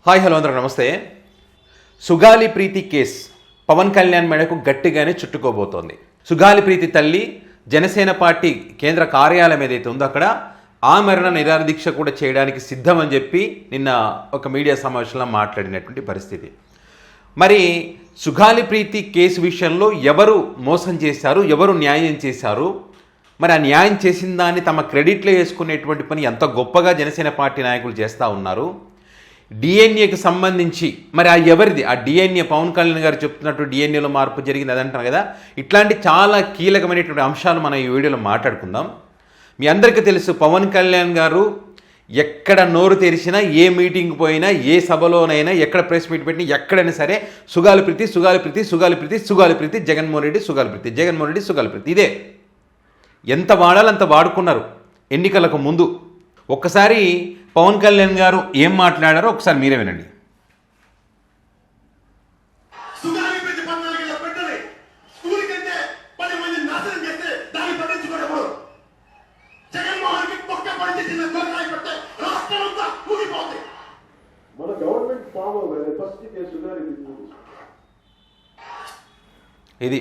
Hi hello అందరూ నమస్తే. సుగాలి ప్రీతి case Pawan Kalyan మెడకు గట్టిగానే చుట్టుకోబోతోంది. సుగాలి ప్రీతి తల్లి జనసేన పార్టీ కేంద్ర కార్యాలయం ఏదైతే ఉందో అక్కడ ఆమరణ నిరాహార దీక్ష కూడా చేయడానికి సిద్ధమని చెప్పి నిన్న ఒక మీడియా సమావేశంలో మాట్లాడినటువంటి పరిస్థితి. మరి సుగాలి ప్రీతి కేసు విషయంలో ఎవరు మోసం చేశారు, ఎవరు న్యాయం చేశారు, మరి ఆ న్యాయం చేసిన దాన్ని తమ క్రెడిట్లో వేసుకునేటువంటి పని ఎంత గొప్పగా జనసేన పార్టీ నాయకులు చేస్తూ ఉన్నారు. డిఎన్ఏకి సంబంధించి మరి ఆ ఎవరిది ఆ డిఎన్ఏ, పవన్ కళ్యాణ్ గారు చెప్తున్నట్టు డిఎన్ఏలో మార్పు జరిగింది అదంటారు కదా. ఇట్లాంటి చాలా కీలకమైనటువంటి అంశాలు మనం ఈ వీడియోలో మాట్లాడుకుందాం. మీ అందరికీ తెలుసు, పవన్ కళ్యాణ్ గారు ఎక్కడ నోరు తెరిచినా, ఏ మీటింగ్ పోయినా, ఏ సభలోనైనా, ఎక్కడ ప్రెస్ మీట్ పెట్టినా, ఎక్కడైనా సరే సుగాలి ప్రీతి సుగాలి ప్రీతి సుగాలి ప్రీతి సుగాలి ప్రీతి జగన్మోహన్ రెడ్డి సుగాలి ప్రీతి జగన్మోహన్ రెడ్డి సుగాలి ప్రీతి ఇదే. ఎంత వాడాలో అంత వాడుకున్నారు ఎన్నికలకు ముందు. ఒక్కసారి పవన్ కళ్యాణ్ గారు ఏం మాట్లాడారో ఒకసారి మీరే వినండి. ఇది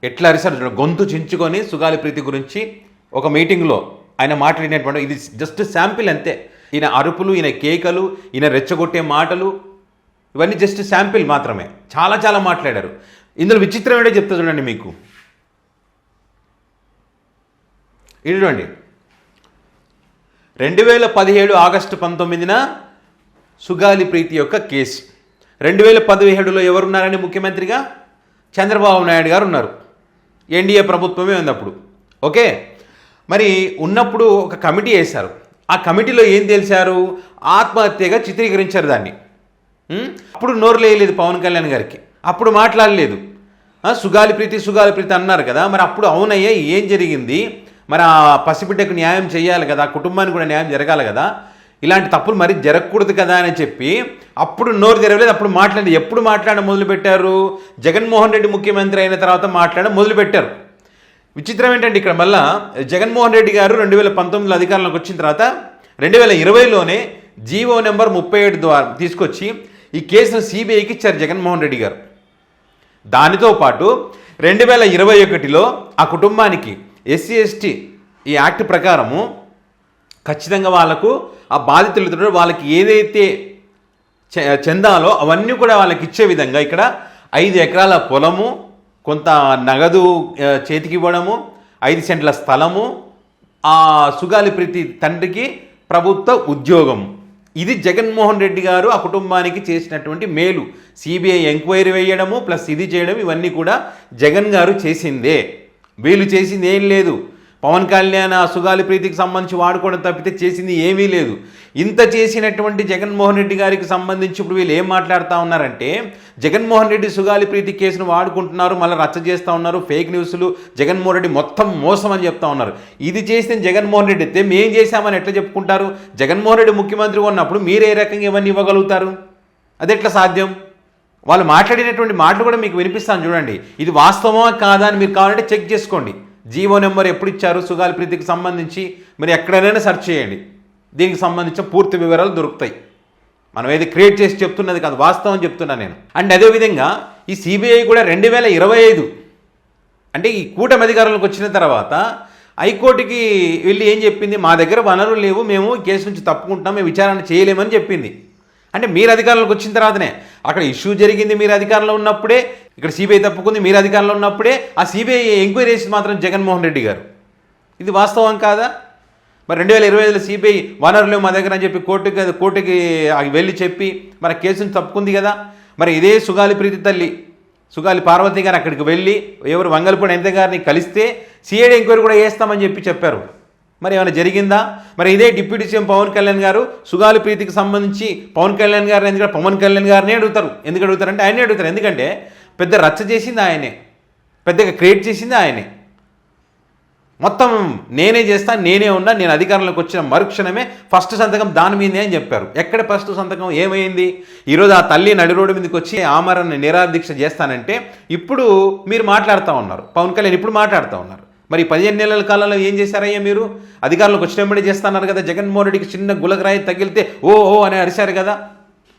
ఎట్లా అరిసారు, గొంతు చించుకొని సుగాలి ప్రీతి గురించి ఒక మీటింగ్లో ఆయన మాట్లాడినటువంటి ఇది జస్ట్ శాంపిల్ అంతే. ఈయన అరుపులు, ఈయన కేకలు, ఈయన రెచ్చగొట్టే మాటలు ఇవన్నీ జస్ట్ శాంపిల్ మాత్రమే. చాలా చాలా మాట్లాడారు. ఇందులో విచిత్రం ఏంటో చెప్తా చూడండి మీకు. ఇటువంటి 2017 ఆగస్టు 19న సుగాలి ప్రీతి యొక్క కేసు. 2017లో ఎవరున్నారని ముఖ్యమంత్రిగా? చంద్రబాబు నాయుడు గారు ఉన్నారు. ఎన్డీఏ ప్రభుత్వమే ఉంది అప్పుడు. ఓకే, మరి ఉన్నప్పుడు ఒక కమిటీ వేశారు. ఆ కమిటీలో ఏం తెలిసారు? ఆత్మహత్యగా చిత్రీకరించారు దాన్ని. అప్పుడు నోరు లేయలేదు పవన్ కళ్యాణ్ గారికి, అప్పుడు మాట్లాడలేదు. సుగాలి ప్రీతి అన్నారు కదా. మరి అప్పుడు అవునయ్యా ఏం జరిగింది, మరి ఆ పసిబిడ్డకు న్యాయం చేయాలి కదా, కుటుంబానికి కూడా న్యాయం జరగాలి కదా, ఇలాంటి తప్పులు మరి జరగకూడదు కదా అని చెప్పి అప్పుడు నోరు తెరవలేదు. అప్పుడు మాట్లాడి ఎప్పుడు మాట్లాడడం మొదలుపెట్టారు? జగన్మోహన్ రెడ్డి ముఖ్యమంత్రి అయిన తర్వాత మాట్లాడడం మొదలుపెట్టారు. విచిత్రం ఏంటంటే ఇక్కడ మళ్ళా జగన్మోహన్ రెడ్డి గారు 2019లో అధికారంలోకి వచ్చిన తర్వాత 2020లోనే జీవో నెంబర్ 37 ద్వారా తీసుకొచ్చి ఈ కేసును సిబిఐకి ఇచ్చారు జగన్మోహన్ రెడ్డి గారు. దానితో పాటు 2021లో ఆ కుటుంబానికి ఎస్సీ ఎస్టీ ఈ యాక్ట్ ప్రకారము ఖచ్చితంగా వాళ్ళకు ఆ బాధితులు వాళ్ళకి ఏదైతే చెందాలో అవన్నీ కూడా వాళ్ళకి ఇచ్చే విధంగా ఇక్కడ 5 ఎకరాల పొలము, కొంత నగదు చేతికి ఇవ్వడము, 5 సెంట్ల స్థలము, ఆ సుగాలి ప్రీతి తండ్రికి ప్రభుత్వ ఉద్యోగం. ఇది జగన్మోహన్ రెడ్డి గారు ఆ కుటుంబానికి చేసినటువంటి మేలు. సిబిఐ ఎంక్వైరీ వేయడము ప్లస్ ఇది చేయడం ఇవన్నీ కూడా జగన్ గారు చేసిందే. వీళ్ళు చేసింది ఏం లేదు. పవన్ కళ్యాణ్ ఆ సుగాలి ప్రీతికి సంబంధించి వాడుకోవడం తప్పితే చేసింది ఏమీ లేదు. ఇంత చేసినటువంటి జగన్మోహన్ రెడ్డి గారికి సంబంధించి ఇప్పుడు వీళ్ళు ఏం మాట్లాడుతూ ఉన్నారంటే, జగన్మోహన్ రెడ్డి సుగాలి ప్రీతి కేసును వాడుకుంటున్నారు, మళ్ళీ రచ్చ చేస్తూ ఉన్నారు, ఫేక్ న్యూస్లు, జగన్మోహన్ రెడ్డి మొత్తం మోసం అని చెప్తా ఉన్నారు. ఇది చేసిన జగన్మోహన్ రెడ్డి అయితే మేం చేశామని ఎట్లా చెప్పుకుంటారు? జగన్మోహన్ రెడ్డి ముఖ్యమంత్రిగా ఉన్నప్పుడు మీరు ఏ రకంగా ఇవన్నీ ఇవ్వగలుగుతారు? అది ఎట్లా సాధ్యం? వాళ్ళు మాట్లాడినటువంటి మాటలు కూడా మీకు వినిపిస్తాను చూడండి. ఇది వాస్తవమా కాదా అని మీరు కావాలంటే చెక్ చేసుకోండి. జీవో నెంబర్ ఎప్పుడు ఇచ్చారు సుగాలి ప్రీతికి సంబంధించి మీరు ఎక్కడైనా సెర్చ్ చేయండి, దీనికి సంబంధించిన పూర్తి వివరాలు దొరుకుతాయి. మనం ఏది క్రియేట్ చేసి చెప్తున్నది కాదు, వాస్తవం చెప్తున్నాను నేను. అండ్ అదేవిధంగా ఈ సిబిఐ కూడా 2025 అంటే ఈ కూటమి అధికారంలోకి వచ్చిన తర్వాత హైకోర్టుకి వెళ్ళి ఏం చెప్పింది? మా దగ్గర వనరులు లేవు, మేము ఈ కేసు నుంచి తప్పుకుంటున్నాం, మేము విచారణ చేయలేమని చెప్పింది. అంటే మీరు అధికారంలోకి వచ్చిన తర్వాతనే అక్కడ ఇష్యూ జరిగింది, మీరు అధికారంలో ఉన్నప్పుడే. ఇక్కడ సిబిఐ తప్పుకుంది మీరు అధికారంలో ఉన్నప్పుడే. ఆ సిబిఐ ఎంక్వైరీ చేసి మాత్రం జగన్మోహన్ రెడ్డి గారు. ఇది వాస్తవం కాదా? మరి 2025లో సిబిఐ వనరులు మా దగ్గర అని చెప్పి కోర్టుకి వెళ్ళి చెప్పి మన కేసును తప్పుకుంది కదా. మరి ఇదే సుగాలి ప్రీతి తల్లి సుగాలి పార్వతి గారు అక్కడికి వెళ్ళి ఎవరు వంగలపూడి అనిత గారిని కలిస్తే సిఐడి ఎంక్వైరీ కూడా వేస్తామని చెప్పారు. మరి ఏమైనా జరిగిందా? మరి ఇదే డిప్యూటీ సీఎం పవన్ కళ్యాణ్ గారు సుగాలి ప్రీతికి సంబంధించి పవన్ కళ్యాణ్ గారిని ఎందుకంటే పవన్ కళ్యాణ్ గారిని అడుగుతారు. ఎందుకు అడుగుతారంటే ఆయనే అడుగుతారు. ఎందుకంటే పెద్ద రచ్చ చేసింది ఆయనే, పెద్దగా క్రియేట్ చేసింది ఆయనే. మొత్తం నేనే చేస్తాను, నేనే ఉన్నా, నేను అధికారంలోకి వచ్చిన మరుక్షణమే ఫస్ట్ సంతకం దాని మీదే అని చెప్పారు. ఎక్కడ ఫస్ట్ సంతకం ఏమైంది? ఈరోజు ఆ తల్లి నడి రోడ్డు మీదకి వచ్చి ఆమరణ నిరాహార దీక్ష చేస్తానంటే ఇప్పుడు మీరు మాట్లాడుతూ ఉన్నారు, పవన్ కళ్యాణ్ ఇప్పుడు మాట్లాడుతూ ఉన్నారు. మరి 15 నెలల కాలంలో ఏం చేశారయ్యా మీరు? అధికారంలోకి వచ్చినప్పుడే చేస్తున్నారు కదా. జగన్మోహన్ రెడ్డికి చిన్న గులకరాయి తగిలితే ఓ అని అరిశారు కదా.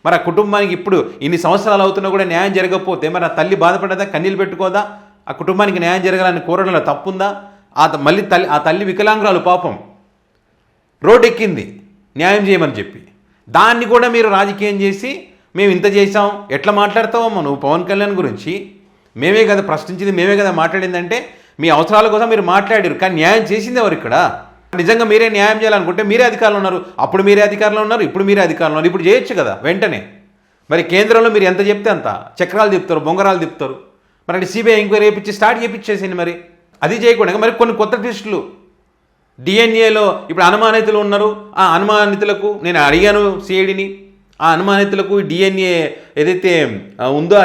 మరి ఆ కుటుంబానికి ఇప్పుడు ఇన్ని సంవత్సరాలు అవుతున్నా కూడా న్యాయం జరగకపోతే మరి ఆ తల్లి బాధపడదా, కన్నీళ్ళు పెట్టుకోదా? ఆ కుటుంబానికి న్యాయం జరగాలని కోరడంలో తప్పుందా? మళ్ళీ ఆ తల్లి వికలాంగురాలు పాపం రోడ్డు ఎక్కింది న్యాయం చేయమని చెప్పి. దాన్ని కూడా మీరు రాజకీయం చేసి మేము ఇంత చేసాం, ఎట్లా మాట్లాడతావమ్మా నువ్వు పవన్ కళ్యాణ్ గురించి? మేమే కదా ప్రశ్నించింది, మేమే కదా మాట్లాడిందంటే మీ అవసరాల కోసం మీరు మాట్లాడారు, కానీ న్యాయం చేసింది ఎవరు ఇక్కడ? నిజంగా మీరే న్యాయం చేయాలనుకుంటే మీరే అధికారంలో ఉన్నారు, అప్పుడు మీరే అధికారంలో ఉన్నారు, ఇప్పుడు మీరే అధికారంలో ఉన్నారు, ఇప్పుడు చేయొచ్చు కదా వెంటనే. మరి కేంద్రంలో మీరు ఎంత చెప్తే అంత చక్రాలు తిప్పుతారు, బొంగరాలు తిప్పుతారు. మరి అంటే సిబిఐ ఎంక్వైరీ చేయించి స్టార్ట్ చేయించేసింది. మరి అది చేయకుండా మరి కొన్ని కొత్త ట్విస్టులు డిఎన్ఏలో ఇప్పుడు అనుమానితులు ఉన్నారు. ఆ అనుమానితులకు నేను అడిగాను సిఐడిని, ఆ అనుమానితులకు డిఎన్ఏ ఏదైతే ఉందో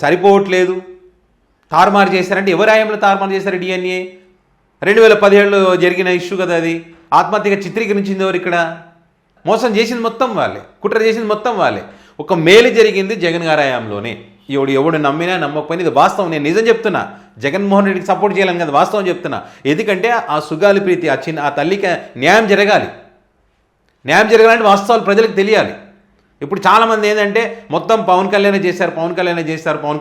సరిపోవట్లేదు, తారుమారు చేశారంటే ఎవరి ఆయంలో తారుమారు చేశారు? డిఎన్ఏ 2017లో జరిగిన ఇష్యూ కదా అది. ఆత్మహత్యగా చిత్రీకరించింది ఎవరు ఇక్కడ? మోసం చేసింది మొత్తం వాళ్ళే, కుట్ర చేసింది మొత్తం వాళ్ళే. ఒక మేలు జరిగింది జగన్ గారి హయాంలోనే. ఎవడు నమ్మినా నమ్మకపోయినా ఇది వాస్తవం. నేను నిజం చెప్తున్నా, జగన్మోహన్ రెడ్డికి సపోర్ట్ చేయాలని కదా, వాస్తవం చెప్తున్నా. ఎందుకంటే ఆ సుగాలి ప్రీతి ఆ తల్లికి న్యాయం జరగాలి. న్యాయం జరగాలంటే వాస్తవాలు ప్రజలకు తెలియాలి. ఇప్పుడు చాలామంది ఏంటంటే మొత్తం పవన్ కళ్యాణ్ చేశారు, పవన్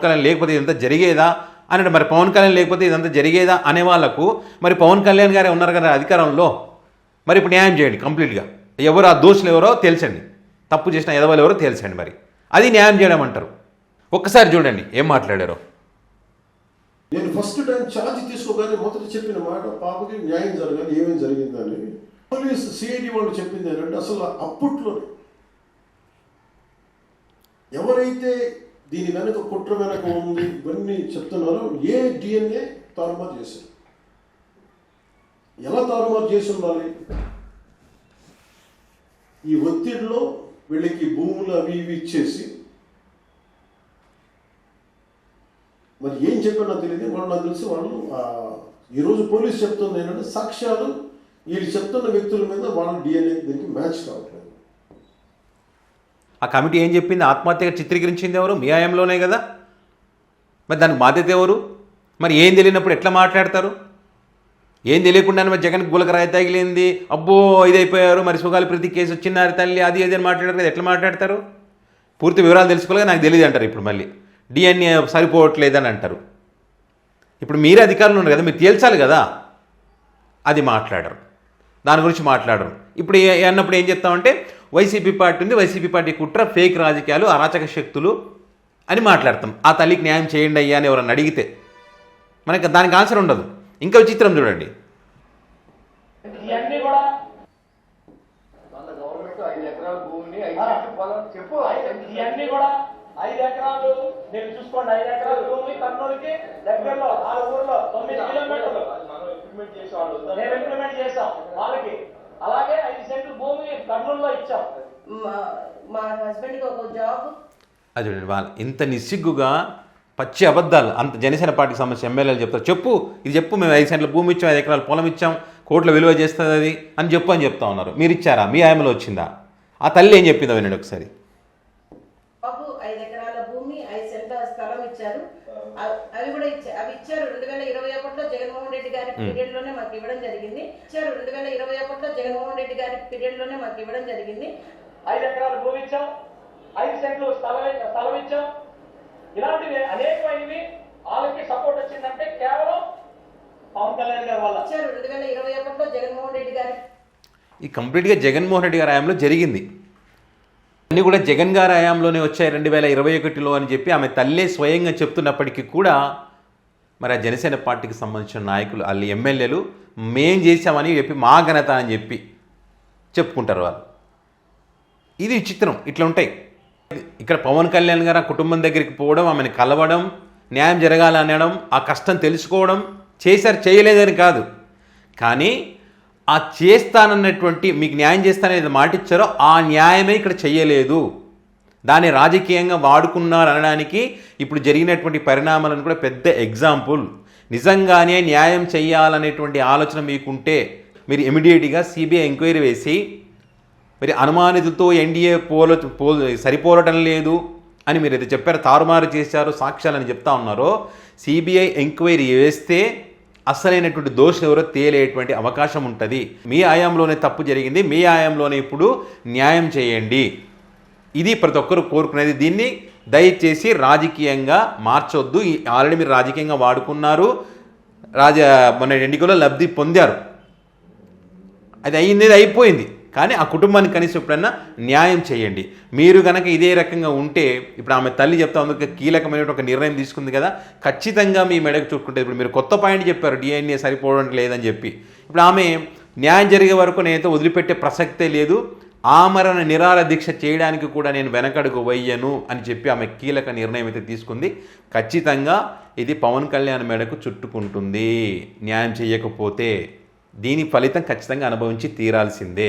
కళ్యాణ్ లేకపోతే ఇదంతా జరిగేదా అన్నట్టు. మరి పవన్ కళ్యాణ్ లేకపోతే ఇదంతా జరిగేదా అనే వాళ్ళకు మరి పవన్ కళ్యాణ్ గారే ఉన్నారు కదా అధికారంలో. మరి ఇప్పుడు న్యాయం చేయండి కంప్లీట్గా. ఎవరు ఆ దోషులు ఎవరో తెలుసండి, తప్పు చేసిన ఎదవాళ్ళు ఎవరో తెలుసండి. మరి అది న్యాయం చేయడం అంటారు. ఒక్కసారి చూడండి ఏం మాట్లాడారో. నేను ఫస్ట్ టైం ఛార్జ్ తీసుకోగానే మొదట చెప్పిన మాట, పాపకి న్యాయం జరగాలి, ఏమేమి జరిగిందని. పోలీస్ సిఐడి వాళ్ళు చెప్పింది ఏంటంటే అసలు అప్పట్లోనే ఎవరైతే దీని వెనక కుట్ర వెనక ఉంది ఇవన్నీ చెప్తున్నారో ఏ డిఎన్ఏ తారుమారు చేశారు, ఎలా తారుమారు చేసి ఉండాలి? ఈ ఒత్తిడిలో వీళ్ళకి భూములు అవి ఇవి ఇచ్చేసి మరి ఏం చెప్పారో తెలియదు. వాళ్ళు నాకు తెలిసి వాళ్ళు ఈరోజు పోలీసు చెప్తుంది ఏంటంటే సాక్ష్యాలు వీళ్ళు చెప్తున్న వ్యక్తుల మీద వాళ్ళ డిఎన్ఏ దీనికి మ్యాచ్ కావట్లేదు. ఆ కమిటీ ఏం చెప్పింది? ఆత్మహత్యగా చిత్రీకరించింది ఎవరు? మీ హయాంలోనే కదా. మరి దానికి బాధ్యత ఎవరు? మరి ఏం తెలియనప్పుడు ఎట్లా మాట్లాడతారు? ఏం తెలియకుండానే మరి జగన్ గులకరాయి తగిలింది, అబ్బో ఇదైపోయారు, మరి సుగాలి ప్రతి కేసు వచ్చినారు తల్లి అది అది అని మాట్లాడారు కదా, ఎట్లా మాట్లాడతారు? పూర్తి వివరాలు తెలుసుకోలేక నాకు తెలియదు అంటారు. ఇప్పుడు మళ్ళీ డిఎన్ఏ సరిపోవట్లేదని అంటారు. ఇప్పుడు మీరే అధికారులు ఉన్నారు కదా, మీరు తేల్చాలి కదా. అది మాట్లాడరు, దాని గురించి మాట్లాడరు. ఇప్పుడు అన్నప్పుడు ఏం చెప్తామంటే వైసీపీ పార్టీ ఉంది, వైసీపీ పార్టీ కుట్ర, ఫేక్ రాజకీయాలు, అరాచక శక్తులు అని మాట్లాడతాం. ఆ తల్లికి న్యాయం చేయండి అయ్యా అని ఎవరన్నా అడిగితే మనకి దానికి ఆన్సర్ ఉండదు. ఇంకా విచిత్రం చూడండి. నేను చూసుకోండి 5 ఎకరాల భూమి కర్నూలుకి దగ్గరలో 6 ఊర్లో 9 కిలోమీటర్లు మనం ఇంప్లిమెంట్ చేసాం వాళ్ళకి. అలాగే 5 సెంట్లు భూమి కర్నూలులో ఇచ్చాం. మా హస్బెండ్ కి ఒక జాబ్. అది చూడండి, వాళ్ళు ఇంత నిస్సిగ్గుగా పచ్చి అబద్ధాలు అంత జనసేన పార్టీకి సంబంధించిన ఎమ్మెల్యేలు చెప్తారు. ఇది చెప్పు, మేము 5 సెంట్ల భూమి ఇచ్చాం, 5 ఎకరాల పొలం ఇచ్చాం, కోట్ల విలువ చేస్తుంది అది అని చెప్తా ఉన్నారు. మీరు ఇచ్చారా? మీ ఆయమలో వచ్చిందా? ఆ తల్లి ఏం చెప్పిందో వినండి ఒకసారి. బాబు 5 ఎకరాల భూమి 5 సెంట్ల స్థలం ఇచ్చారు. అవి కూడా అవి ఇచ్చారు 2021లో జగన్మోహన్ రెడ్డి గారి పీరియడ్ లోనే మాకు ఇవ్వడం జరిగింది. 2021లో జగన్మోహన్ రెడ్డి గారి పీరియడ్ లోనే మాకు ఇవ్వడం జరిగింది. 5 ఎకరాల భూమి ఇచ్చాం, 5 సెంట్లు స్థలం ఇచ్చాం. ఇలాంటివి అనేకమైనవి. వాళ్ళకి సపోర్ట్ వచ్చిందంటే కేవలం పవన్ కళ్యాణ్ గారి వల్ల. 2021లో జగన్మోహన్ రెడ్డి గారి ఈ కంప్లీట్గా జగన్మోహన్ రెడ్డి గారి హయాంలో జరిగింది. అన్నీ కూడా జగన్ గారి హయాంలోనే వచ్చాయి 2021లో అని చెప్పి ఆమె తల్లే స్వయంగా చెప్తున్నప్పటికీ కూడా మరి ఆ జనసేన పార్టీకి సంబంధించిన నాయకులు వాళ్ళు ఎమ్మెల్యేలు మేం చేశామని చెప్పి మా ఘనత అని చెప్పి చెప్పుకుంటారు వాళ్ళు. ఇది విచిత్రం. ఇట్లా ఉంటాయి. ఇక్కడ పవన్ కళ్యాణ్ గారు ఆ కుటుంబం దగ్గరికి పోవడం, ఆమెను కలవడం, న్యాయం జరగాలనడం, ఆ కష్టం తెలుసుకోవడం చేశారు, చేయలేదని కాదు. కానీ ఆ చేస్తానన్నటువంటి మీకు న్యాయం చేస్తాననేది మాట ఇచ్చారో ఆ న్యాయమే ఇక్కడ చెయ్యలేదు. దాన్ని రాజకీయంగా వాడుకున్నారు అనడానికి ఇప్పుడు జరిగినటువంటి పరిణామాలను కూడా పెద్ద ఎగ్జాంపుల్. నిజంగానే న్యాయం చేయాలనేటువంటి ఆలోచన మీకుంటే మీరు ఇమీడియట్గా సిబిఐ ఎంక్వైరీ వేసి మరి అనుమానితులతో ఎన్డీఏ సరిపోలటం లేదు అని మీరు అయితే చెప్పారు, తారుమారు చేశారు సాక్ష్యాలని చెప్తా ఉన్నారో, సిబిఐ ఎంక్వైరీ వేస్తే అసలైనటువంటి దోషులు ఎవరో తేలేటువంటి అవకాశం ఉంటుంది. మీ ఆయంలోనే తప్పు జరిగింది, మీ ఆయంలోనే ఇప్పుడు న్యాయం చేయండి. ఇది ప్రతి ఒక్కరు కోరుకునేది. దీన్ని దయచేసి రాజకీయంగా మార్చొద్దు. ఆల్రెడీ మీరు రాజకీయంగా వాడుకున్నారు, మన ఎన్నికల్లో లబ్ధి పొందారు, అది అయింది, అయిపోయింది. కానీ ఆ కుటుంబానికి కనీసం ఎప్పుడన్నా న్యాయం చేయండి. మీరు కనుక ఇదే రకంగా ఉంటే, ఇప్పుడు ఆమె తల్లి చెప్తా అందుకు కీలకమైన ఒక నిర్ణయం తీసుకుంది కదా, ఖచ్చితంగా మీ మెడకు చుట్టుకుంటే, ఇప్పుడు మీరు కొత్త పాయింట్ చెప్పారు DNA సరిపోవడం లేదని చెప్పి, ఇప్పుడు ఆమె న్యాయం జరిగే వరకు నేనైతే వదిలిపెట్టే ప్రసక్తే లేదు, ఆమరణ నిరాహార దీక్ష చేయడానికి కూడా నేను వెనకడుగు వేయను అని చెప్పి ఆమె కీలక నిర్ణయం అయితే తీసుకుంది. ఖచ్చితంగా ఇది పవన్ కళ్యాణ్ మెడకు చుట్టుకుంటుంది న్యాయం చేయకపోతే. దీని ఫలితం ఖచ్చితంగా అనుభవించి తీరాల్సిందే.